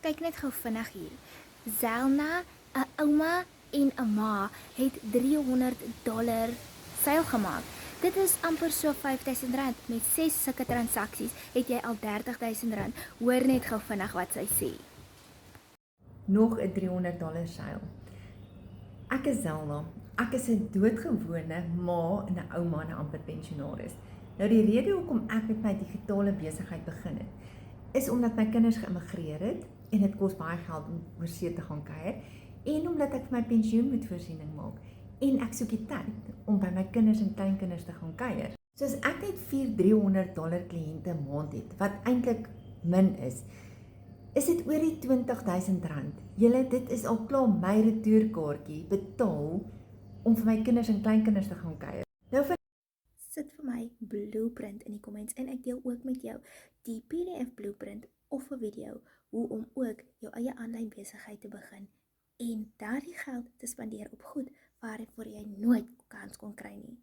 Kyk net gou vinnig hier. Zelna, 'n ouma en 'n ma het $300 seil gemaak. Dit is amper so R5000. Met 6 sulke transaksies het jy al R30000. Hoor net gou vinnig wat sy sê. Nog 'n $300 seil. Ek is Zelna. Ek is 'n doodgewone ma en 'n ouma en 'n amper pensionaris. Nou die rede hoekom ek met my digitale besigheid begin het, is omdat my kinders geïmmigreer het en dit kos baie geld om oorsee te gaan kuier en omdat ek vir my pensioen moet voorsiening maak en ek soek die tyd om by my kinders en kleinkinders te gaan kuier. So as ek net 4 $300 kliënte 'n maand het, wat eintlik min is dit oor die R20000. Julle, dit is al klaar my retourkaartjie betaal om vir my kinders en kleinkinders te gaan kuier. Nou Sit vir my blueprint in die comments en ek deel ook met jou die PDF blueprint of 'n video hoe om ook jou eie aanlyn besigheid te begin en daardie geld te spandeer op goed waarvoor jy nooit kans kon kry nie.